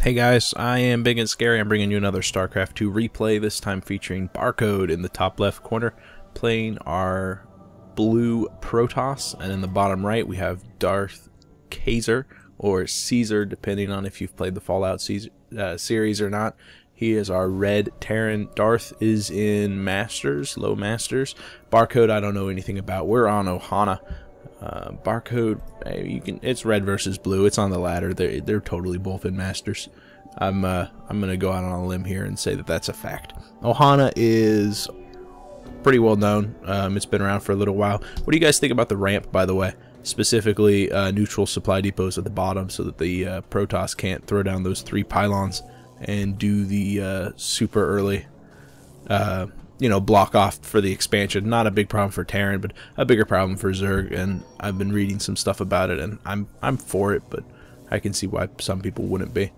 Hey guys, I am Ibigandscary. I'm bringing you another StarCraft 2 replay, this time featuring Barcode in the top left corner, playing our blue Protoss, and in the bottom right we have DarthCaesar, or Caesar, depending on if you've played the Fallout series or not. He is our red Terran. Darth is in Masters, low Masters. Barcode I don't know anything about. We're on Ohana. Barcode, it's red versus blue. It's on the ladder. They're totally both in Masters. I'm gonna go out on a limb here and say that that's a fact. Ohana is pretty well known. It's been around for a little while. What do you guys think about the ramp, by the way? Specifically, neutral supply depots at the bottom, so that the Protoss can't throw down those 3 pylons and do the super early block off for the expansion. Not a big problem for Terran, but a bigger problem for Zerg, and I've been reading some stuff about it, and I'm for it, but I can see why some people wouldn't be.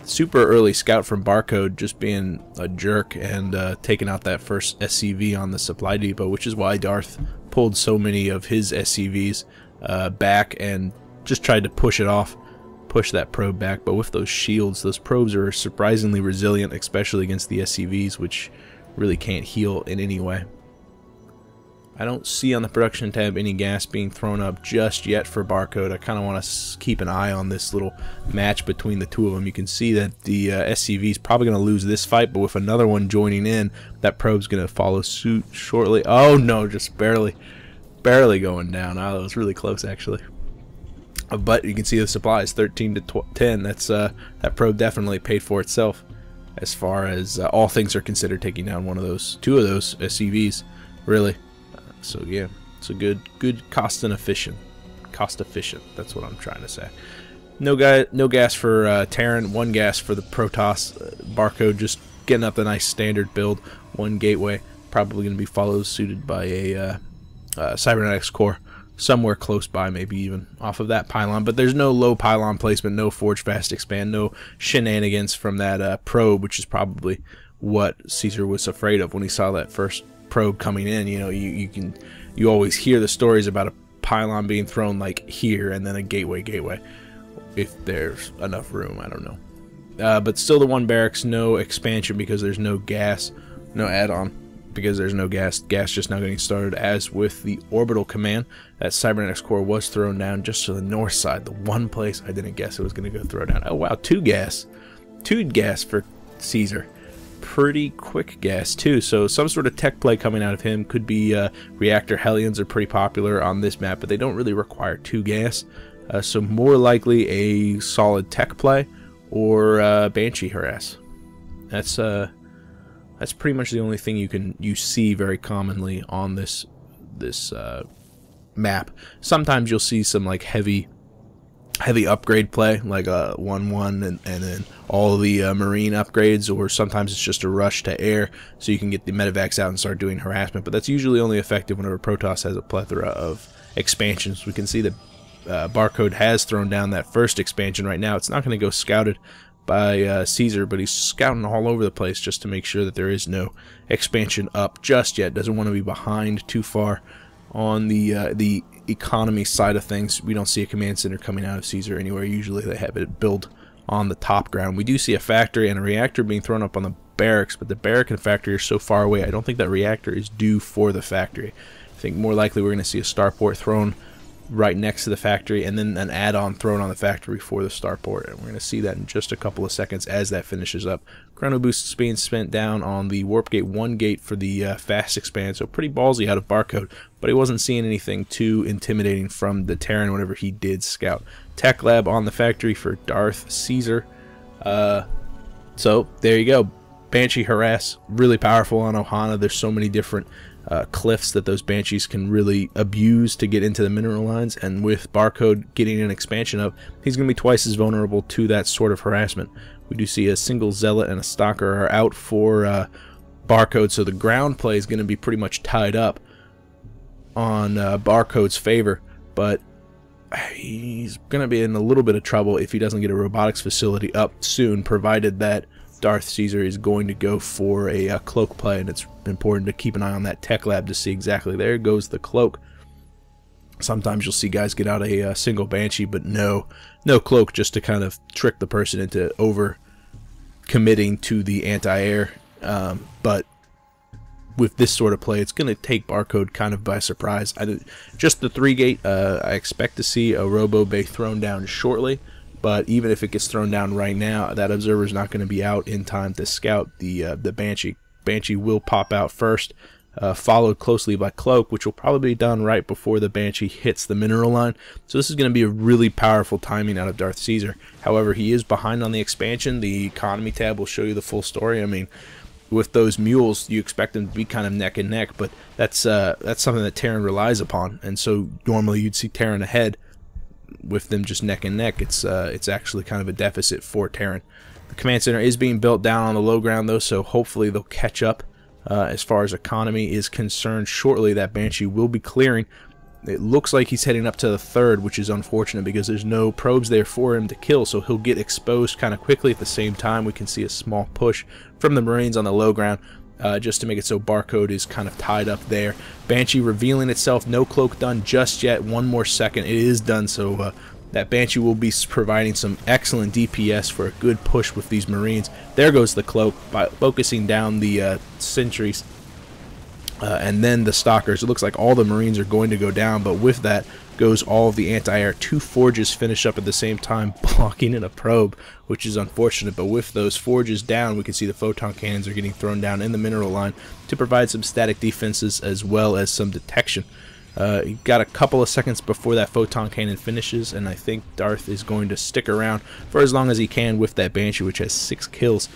Super early scout from Barcode just being a jerk and taking out that first SCV on the supply depot, which is why Darth pulled so many of his SCVs back and just tried to push it off, push that probe back. But with those shields, those probes are surprisingly resilient, especially against the SCVs, which really can't heal in any way. I don't see on the production tab any gas being thrown up just yet for Barcode. I kind of want to keep an eye on this little match between the two of them. You can see that the SCV is probably going to lose this fight, but with another one joining in, that probe's going to follow suit shortly. Oh no, just barely going down. Oh, that was really close actually. But you can see the supplies 13 to 10. That's that probe definitely paid for itself, as far as all things are considered, taking down two of those SCVs, really. So yeah, it's a good cost efficient. That's what I'm trying to say. No gas for Terran, 1 gas for the Protoss. Barcode just getting up the nice standard build, 1 gateway, probably going to be followed suited by a cybernetics core somewhere close by, maybe even off of that pylon. But there's no low pylon placement, no forge fast expand, no shenanigans from that probe, which is probably what Caesar was afraid of when he saw that first probe coming in. You know, you always hear the stories about a pylon being thrown like here and then a gateway, if there's enough room. I don't know. But still the 1 barracks, no expansion because there's no gas, no add-on because there's no gas just now getting started. As with the orbital command, that cybernetics core was thrown down just to the north side, the one place I didn't guess it was going to go throw down. Oh wow, 2 gas for Caesar. Pretty quick gas too, so some sort of tech play coming out of him. Could be reactor Hellions are pretty popular on this map, but they don't really require 2 gas, so more likely a solid tech play or Banshee harass. That's pretty much the only thing you see very commonly on this map. Sometimes you'll see some like heavy upgrade play, like a 1-1 and then all the marine upgrades, or sometimes it's just a rush to air so you can get the medevacs out and start doing harassment. But that's usually only effective whenever Protoss has a plethora of expansions. We can see that Barcode has thrown down that first expansion right now. It's not going to go scouted by Caesar, but he's scouting all over the place just to make sure that there is no expansion up just yet. Doesn't want to be behind too far on the economy side of things. We don't see a command center coming out of Caesar anywhere. Usually they have it built on the top ground. We do see a factory and a reactor being thrown up on the barracks, but the barrack and factory are so far away. I don't think that reactor is due for the factory. I think more likely we're going to see a starport thrown right next to the factory, and then an add-on thrown on the factory for the starport, and we're going to see that in just a couple of seconds as that finishes up. Chrono boost is being spent down on the warp gate 1 gate for the fast expand, so pretty ballsy out of Barcode, but he wasn't seeing anything too intimidating from the Terran whenever he did scout. Tech lab on the factory for DarthCaesar. So there you go. Banshee harass, really powerful on Ohana. There's so many different cliffs that those Banshees can really abuse to get into the mineral lines, and with Barcode getting an expansion up, he's going to be twice as vulnerable to that sort of harassment. We do see a single Zealot and a Stalker are out for Barcode, so the ground play is going to be pretty much tied up on Barcode's favor, but he's going to be in a little bit of trouble if he doesn't get a robotics facility up soon, provided that DarthCaesar is going to go for a cloak play, and it's important to keep an eye on that tech lab to see exactly. There goes the cloak. Sometimes you'll see guys get out a single Banshee, but no cloak, just to kind of trick the person into committing to the anti-air, but with this sort of play, it's going to take Barcode kind of by surprise. Just the 3-gate, I expect to see a Robo Bay thrown down shortly, but even if it gets thrown down right now, that Observer's not going to be out in time to scout the Banshee. Banshee will pop out first, followed closely by Cloak, which will probably be done right before the Banshee hits the mineral line. So this is going to be a really powerful timing out of DarthCaesar. However, he is behind on the expansion. The economy tab will show you the full story. I mean, with those mules, you expect them to be kind of neck and neck, but that's something that Terran relies upon, and so normally you'd see Terran ahead. With them just neck and neck, it's actually kind of a deficit for Terran. The command center is being built down on the low ground though, so hopefully they'll catch up as far as economy is concerned. Shortly, that Banshee will be clearing. It looks like he's heading up to the 3rd, which is unfortunate because there's no probes there for him to kill, so he'll get exposed kind of quickly. At the same time, we can see a small push from the Marines on the low ground just to make it so Barcode is kind of tied up there. Banshee revealing itself. No Cloak done just yet. One more second. It is done, so that Banshee will be providing some excellent DPS for a good push with these Marines. There goes the Cloak by focusing down the sentries. And then the Stalkers. It looks like all the Marines are going to go down, but with that goes all of the anti-air. 2 forges finish up at the same time, blocking in a probe, which is unfortunate. But with those forges down, we can see the photon cannons are getting thrown down in the mineral line to provide some static defenses as well as some detection. You've got a couple of seconds before that photon cannon finishes, and I think Darth is going to stick around for as long as he can with that Banshee, which has 6 kills.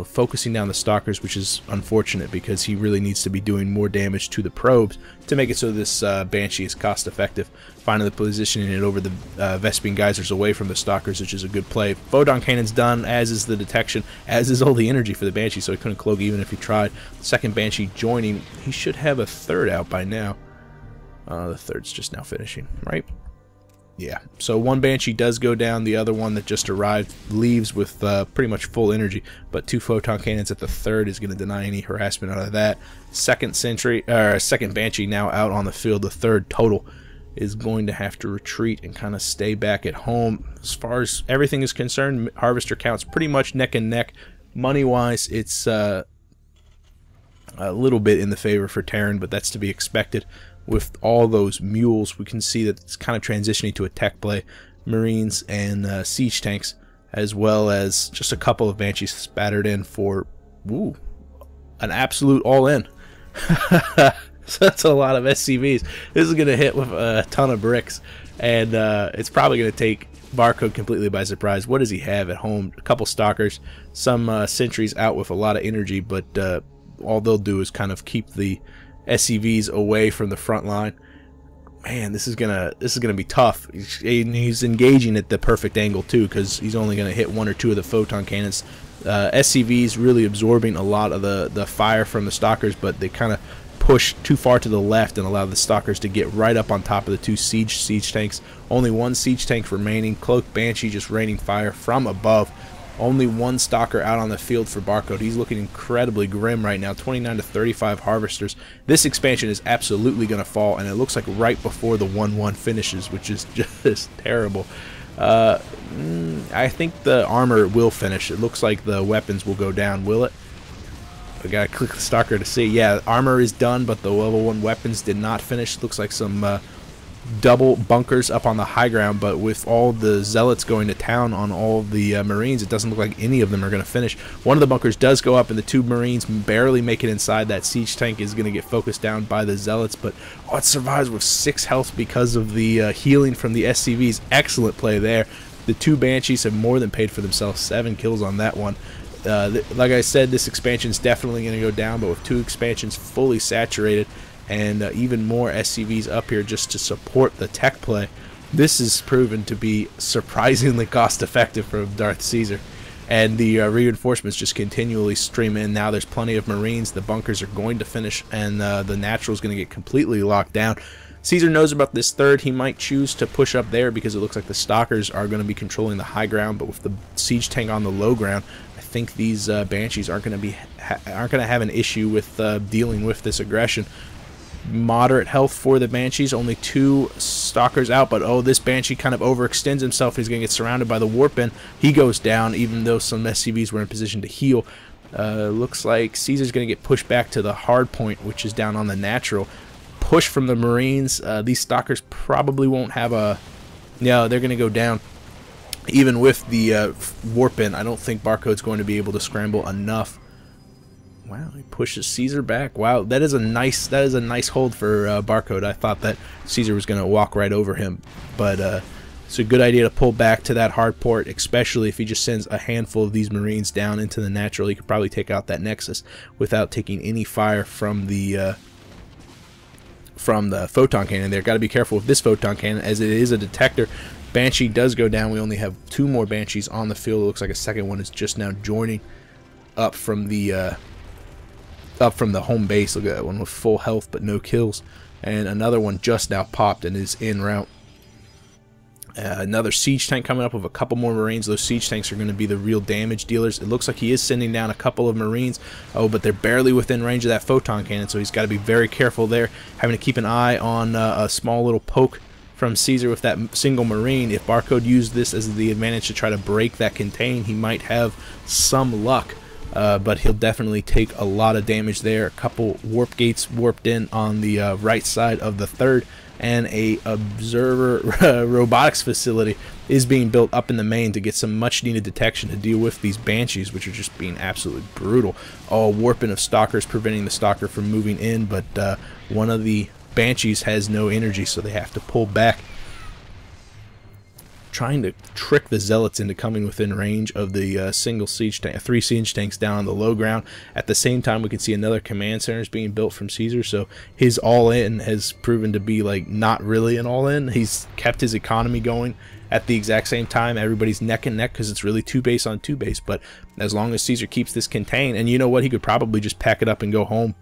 Focusing down the Stalkers, which is unfortunate because he really needs to be doing more damage to the probes to make it so this Banshee is cost effective. Finally positioning it over the Vespene Geysers away from the Stalkers, which is a good play. Photon Cannon's done, as is the detection, as is all the energy for the Banshee, so he couldn't cloak even if he tried. Second Banshee joining. He should have a 3rd out by now. The 3rd's just now finishing, right? Yeah, so one Banshee does go down. The other one that just arrived leaves with pretty much full energy, but 2 photon cannons at the 3rd is going to deny any harassment out of that. Second Banshee now out on the field. The 3rd total is going to have to retreat and kind of stay back at home. As far as everything is concerned, Harvester counts pretty much neck and neck. Money-wise, it's a little bit in the favor for Terran, but that's to be expected. With all those mules, we can see that it's kind of transitioning to a tech play. Marines and siege tanks, as well as just a couple of Banshees spattered in for an absolute all-in. So that's a lot of SCVs. This is going to hit with a ton of bricks, and it's probably going to take Barcode completely by surprise. What does he have at home? A couple Stalkers, some sentries out with a lot of energy, but all they'll do is kind of keep the SCVs away from the front line. Man, this is gonna be tough. He's engaging at the perfect angle too, because he's only gonna hit 1 or 2 of the photon cannons. SCVs really absorbing a lot of the fire from the Stalkers, but they kind of push too far to the left and allow the Stalkers to get right up on top of the 2 siege tanks. Only 1 siege tank remaining. Cloak Banshee just raining fire from above. Only 1 Stalker out on the field for Barcode. He's looking incredibly grim right now. 29 to 35 Harvesters. This expansion is absolutely going to fall, and it looks like right before the 1-1 finishes, which is just terrible. I think the armor will finish. It looks like the weapons will go down. Will it? I gotta click the Stalker to see. Yeah, armor is done, but the level 1 weapons did not finish. Looks like some double bunkers up on the high ground, but with all the zealots going to town on all the Marines, it doesn't look like any of them are going to finish. One of the bunkers does go up, and the 2 Marines barely make it inside. That siege tank is going to get focused down by the zealots, but it survives with 6 health because of the healing from the SCVs. Excellent play there. The 2 Banshees have more than paid for themselves. 7 kills on that one. Like I said, this expansion is definitely going to go down, but with 2 expansions fully saturated, and even more SCVs up here just to support the tech play, this is proven to be surprisingly cost effective for DarthCaesar. And the reinforcements just continually stream in. Now there's plenty of Marines. The bunkers are going to finish, and the natural is going to get completely locked down. Caesar knows about this 3rd. He might choose to push up there because it looks like the Stalkers are going to be controlling the high ground, but with the siege tank on the low ground, I think these Banshees aren't going to have an issue with dealing with this aggression. moderate health for the Banshees. Only 2 Stalkers out, but oh, this Banshee kind of overextends himself. He's going to get surrounded by the Warp In. He goes down, even though some SCVs were in position to heal. Looks like Caesar's going to get pushed back to the hard point, which is down on the natural. Push from the Marines. These Stalkers probably won't have a... No, they're going to go down. Even with the Warp In, I don't think Barcode's going to be able to scramble enough. Wow, he pushes Caesar back. Wow, that is a nice hold for Barcode. I thought that Caesar was going to walk right over him, but it's a good idea to pull back to that hard port, especially if he just sends a handful of these Marines down into the natural. He could probably take out that Nexus without taking any fire from the photon cannon there. Got to be careful with this photon cannon, as it is a detector. Banshee does go down. We only have 2 more Banshees on the field. It looks like a second one is just now joining up from the home base. Look at that one with full health but no kills, and another one just now popped and is en route. Another siege tank coming up with a couple more Marines. Those siege tanks are going to be the real damage dealers. It looks like he is sending down a couple of Marines. Oh, but they're barely within range of that photon cannon, so he's got to be very careful there, having to keep an eye on a small little poke from Caesar with that single Marine. If Barcode used this as the advantage to try to break that contain, he might have some luck. But he'll definitely take a lot of damage there. A couple warp gates warped in on the right side of the 3rd, and a observer robotics facility is being built up in the main to get some much needed detection to deal with these Banshees, which are just being absolutely brutal. Oh, warping of Stalkers preventing the Stalker from moving in, but one of the Banshees has no energy, so they have to pull back, trying to trick the Zealots into coming within range of the single siege tank, 3 siege tanks down on the low ground. At the same time, we can see another command center is being built from Caesar, so his all-in has proven to be like not really an all-in. He's kept his economy going at the exact same time. Everybody's neck and neck because it's really 2 base on 2 base, but as long as Caesar keeps this contained, and you know what, he could probably just pack it up and go home,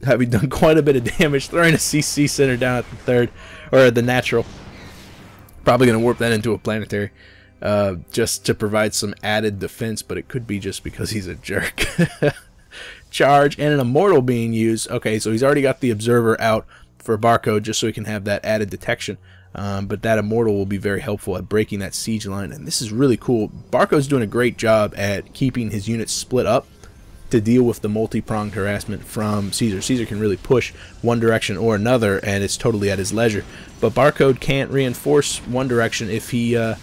having done quite a bit of damage, throwing a CC center down at the 3rd, or the natural. Probably going to warp that into a planetary just to provide some added defense, but it could be just because he's a jerk. Charge and an Immortal being used. Okay, so he's already got the Observer out for Barcode just so he can have that added detection. But that Immortal will be very helpful at breaking that siege line, and this is really cool. Barcode's doing a great job at keeping his units split up to deal with the multi-pronged harassment from Caesar. Caesar can really push one direction or another, and it's totally at his leisure. But Barcode can't reinforce one direction if he doesn't.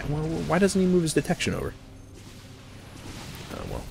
Well, why doesn't he move his detection over? Well,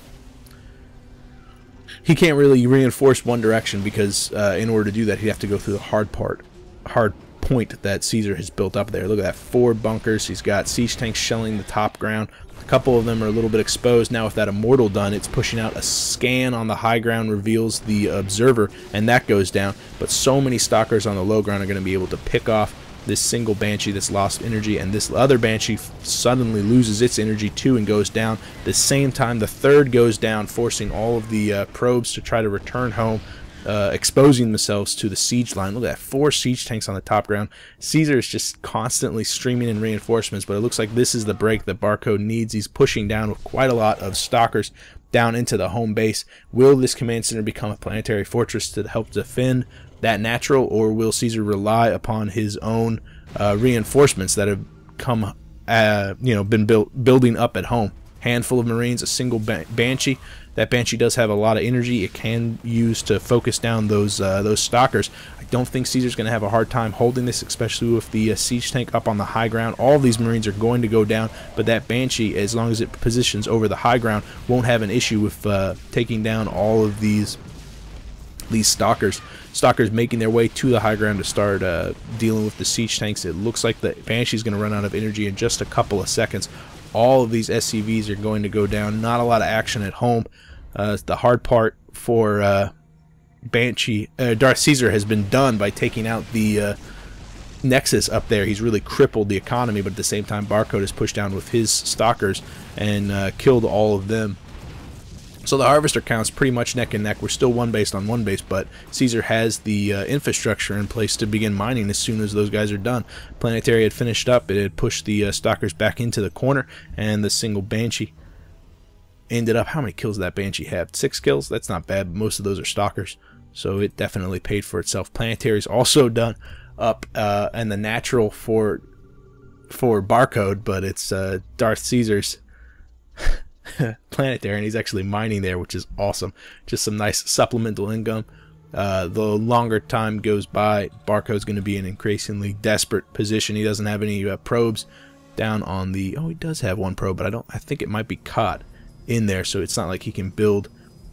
he can't really reinforce one direction because in order to do that, he'd have to go through the hard point that Caesar has built up there. Look at that, 4 bunkers. He's got siege tanks shelling the top ground. A couple of them are a little bit exposed. Now with that Immortal done, it's pushing out a scan on the high ground, reveals the Observer, and that goes down. But so many Stalkers on the low ground are going to be able to pick off this single Banshee that's lost energy, and this other Banshee suddenly loses its energy too and goes down. At the same time, the 3rd goes down, forcing all of the probes to try to return home, exposing themselves to the siege line. Look at that, 4 siege tanks on the top ground. Caesar is just constantly streaming in reinforcements, but it looks like this is the break that Barcode needs. He's pushing down with quite a lot of Stalkers down into the home base. Will this command center become a planetary fortress to help defend that natural, or will Caesar rely upon his own reinforcements that have come, been building up at home? Handful of Marines, a single Banshee. That Banshee does have a lot of energy. It can use to focus down those Stalkers. I don't think Caesar's going to have a hard time holding this, especially with the siege tank up on the high ground. All of these Marines are going to go down, but that Banshee, as long as it positions over the high ground, won't have an issue with taking down all of these Stalkers. Stalkers making their way to the high ground to start dealing with the siege tanks. It looks like the Banshee's going to run out of energy in just a couple of seconds. All of these SCVs are going to go down. Not a lot of action at home. The hard part for DarthCaesar has been done by taking out the Nexus up there. He's really crippled the economy, but at the same time, Barcode has pushed down with his Stalkers and killed all of them. So the Harvester count's pretty much neck and neck. We're still 1 base on 1 base, but Caesar has the infrastructure in place to begin mining as soon as those guys are done. Planetary had finished up. It had pushed the Stalkers back into the corner, and the single Banshee ended up... How many kills did that Banshee have? 6 kills? That's not bad. Most of those are Stalkers. so it definitely paid for itself. Planetary's also done up, and the natural for Barcode, but it's DarthCaesar's planetary, and he's actually mining there, which is awesome. Just some nice supplemental income. The longer time goes by, Barcode's going to be in an increasingly desperate position. He doesn't have any probes down on the... Oh, he does have one probe, but I think it might be caught in there, so it's not like he can build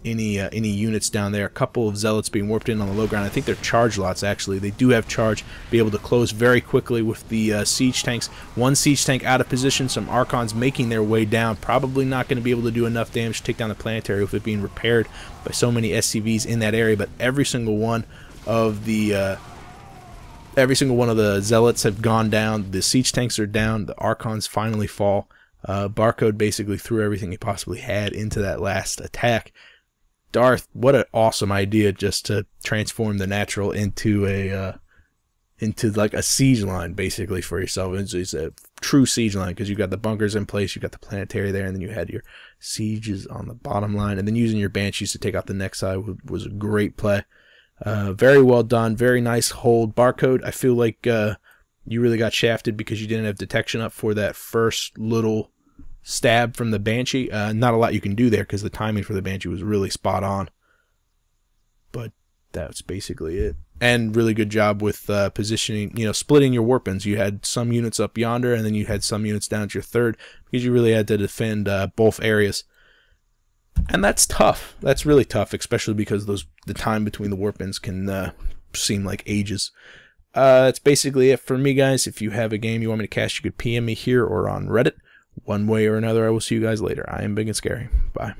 any units down there. A couple of zealots being warped in on the low ground. I think they're charge lots, actually. They do have charge, be able to close very quickly with the siege tanks. One siege tank out of position, some Archons making their way down. Probably not going to be able to do enough damage to take down the planetary with it being repaired by so many SCVs in that area, but every single one of the zealots have gone down. The siege tanks are down. The Archons finally fall. Barcode basically threw everything he possibly had into that last attack. Darth, what an awesome idea, just to transform the natural into like a siege line basically for yourself. It's a true siege line, because you've got the bunkers in place, you've got the planetary there, and then you had your sieges on the bottom line, and then using your banshees to take out the next side was a great play. Very well done, very nice hold. Barcode, I feel like you really got shafted because you didn't have detection up for that first little stab from the Banshee. Not a lot you can do there because the timing for the Banshee was really spot on. But that's basically it. And really good job with positioning, splitting your warpins. You had some units up yonder, and then you had some units down at your third, because you really had to defend both areas. And that's tough. That's really tough, especially because the time between the warpins can seem like ages. That's basically it for me, guys. If you have a game you want me to cast, you could PM me here or on Reddit. One way or another, I will see you guys later. I am Ibigandscary. Bye.